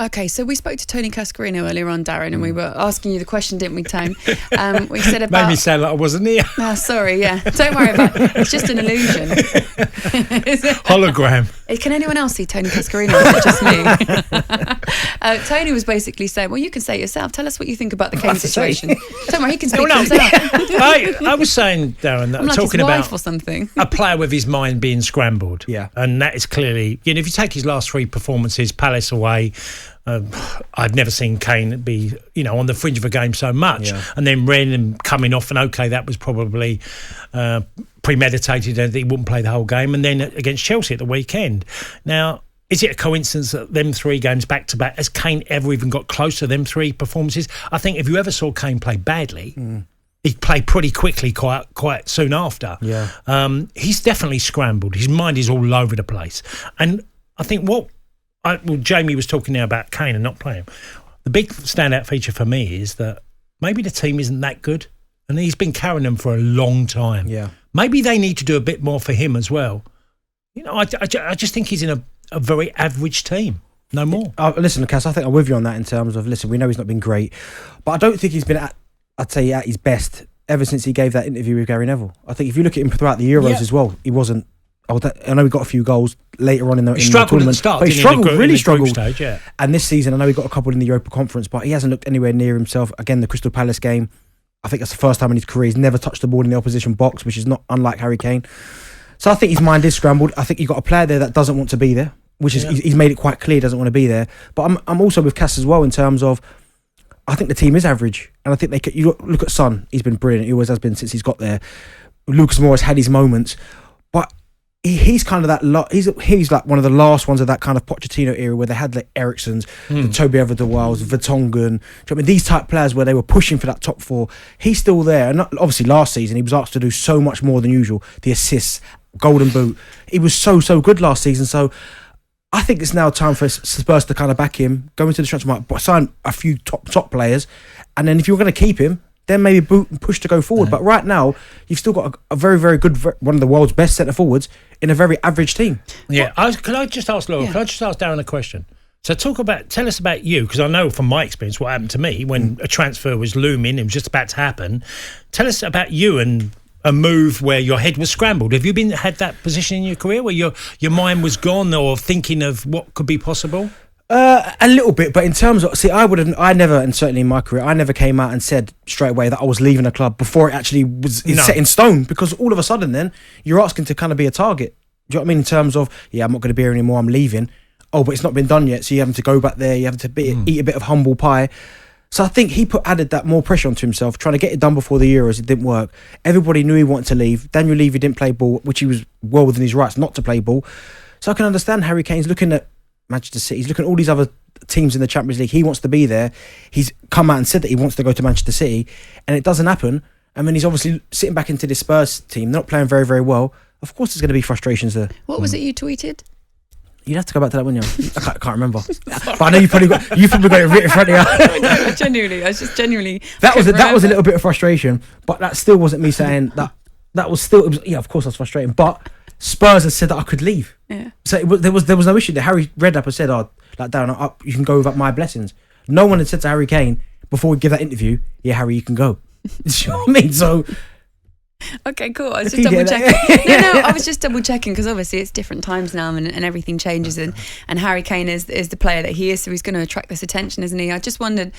Okay, so we spoke to Tony Cascarino earlier on, Darren, and we were asking you the question, didn't we, Tone? We said about... Made me sound like I wasn't here. Oh, sorry, yeah. Don't worry about it. It's just an illusion. Hologram. Can anyone else see Tony Cascarino? Or is it just me? Tony was basically saying, well, you can say it yourself. Tell us what you think about the Kane situation. Don't worry, he can speak for himself. I was saying, Darren, that I'm like talking his wife about or something. a player with his mind being scrambled. Yeah. And that is clearly, if you take his last 3 performances, Palace away, I've never seen Kane be, on the fringe of a game so much. Yeah. And then Ren coming off, and okay, that was probably premeditated, and he wouldn't play the whole game. And then against Chelsea at the weekend. Now, is it a coincidence that them 3 games back to back, has Kane ever even got close to them 3 performances? I think if you ever saw Kane play badly, he played pretty quickly quite soon after. Yeah. He's definitely scrambled. His mind is all over the place. And I think Jamie was talking now about Kane and not playing. The big standout feature for me is that maybe the team isn't that good, and he's been carrying them for a long time. Yeah. Maybe they need to do a bit more for him as well. I just think he's in a very average team. No more. Listen, Cass, I think I'm with you on that in terms of, we know he's not been great, but I don't think he's been at his best ever since he gave that interview with Gary Neville. I think if you look at him throughout the Euros as well, he wasn't. I know he got a few goals later on in the tournament, at the start, but he struggled, really struggled. Stage, yeah. And this season, I know he got a couple in the Europa Conference, but he hasn't looked anywhere near himself. Again, the Crystal Palace game, I think that's the first time in his career he's never touched the ball in the opposition box, which is not unlike Harry Kane. So I think his mind is scrambled. I think you've got a player there that doesn't want to be there, which is he's made it quite clear he doesn't want to be there. But I'm also with Cass as well in terms of, I think the team is average, and I think you look at Son. He's been brilliant. He always has been since he's got there. Lucas Moura has had his moments, but he's kind of that. He's like one of the last ones of that kind of Pochettino era where they had the Ericssons, the Toby Alderweireld's, Vertonghen. These type players where they were pushing for that top 4. He's still there, and obviously last season he was asked to do so much more than usual. The assists, Golden Boot. He was so good last season. So I think it's now time for Spurs to kind of back him, go into the transfer market, sign a few top players, and then if you're going to keep him, then maybe boot and push to go forward. But right now, you've still got a very, very good, one of the world's best centre forwards in a very average team. Yeah, can I just ask Laura? Yeah. Can I just ask Darren a question? So tell us about you, because I know from my experience what happened to me when a transfer was looming, it was just about to happen. Tell us about you and a move where your head was scrambled. Have you had that position in your career where your mind was gone or thinking of what could be possible? A little bit, but in terms of, I never, and certainly in my career, I never came out and said straight away that I was leaving a club before it actually was set in stone, because all of a sudden then you're asking to kind of be a target. Do you know what I mean? In terms of, I'm not going to be here anymore, I'm leaving. Oh, but it's not been done yet, so you having to go back there, you having to eat a bit of humble pie. So I think he added that more pressure onto himself, trying to get it done before the Euros. It didn't work. Everybody knew he wanted to leave. Daniel Levy didn't play ball, which he was well within his rights not to play ball. So I can understand Harry Kane's looking at Manchester City. He's looking at all these other teams in the Champions League. He wants to be there. He's come out and said that he wants to go to Manchester City, and it doesn't happen. I mean, he's obviously sitting back into this Spurs team. They're not playing very, very well. Of course, there's going to be frustrations there. What was it you tweeted? You'd have to go back to that, wouldn't you? I can't remember. But I know you probably got it written in front of you. I was just genuinely. That was a little bit of frustration, but that still wasn't me saying that. That was still. Of course, I was frustrating, but Spurs had said that I could leave. Yeah. So there was no issue there. Harry Redknapp had said, Darren, you can go without my blessings. No one had said to Harry Kane before we give that interview, yeah, Harry, you can go. You know what I mean? So. Okay, cool. I was just double checking. No, I was just double checking because obviously it's different times now and everything changes, and Harry Kane is the player that he is, so he's going to attract this attention, isn't he? I just wondered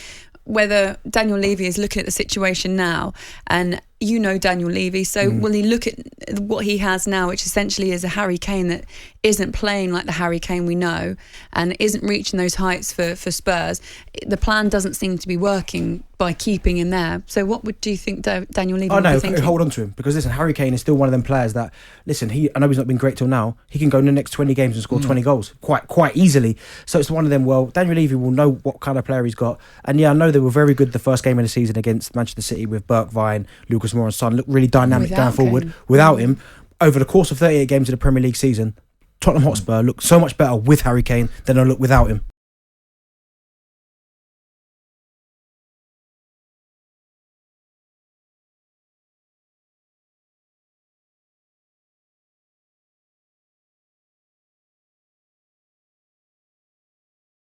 whether Daniel Levy is looking at the situation now, and you know Daniel Levy, so will he look at what he has now, which essentially is a Harry Kane that isn't playing like the Harry Kane we know and isn't reaching those heights for Spurs? The plan doesn't seem to be working by keeping him there. So what do you think Daniel Levy would be thinking? Hold on to him, because listen, Harry Kane is still one of them players that, listen, I know he's not been great till now, he can go in the next 20 games and score 20 goals quite easily. So it's one of them, well, Daniel Levy will know what kind of player he's got. And yeah, I know they were very good the first game of the season against Manchester City with Bergwijn, Lucas Moura and Son, looked really dynamic going forward. Without him, over the course of 38 games of the Premier League season, Tottenham Hotspur looked so much better with Harry Kane than they look without him.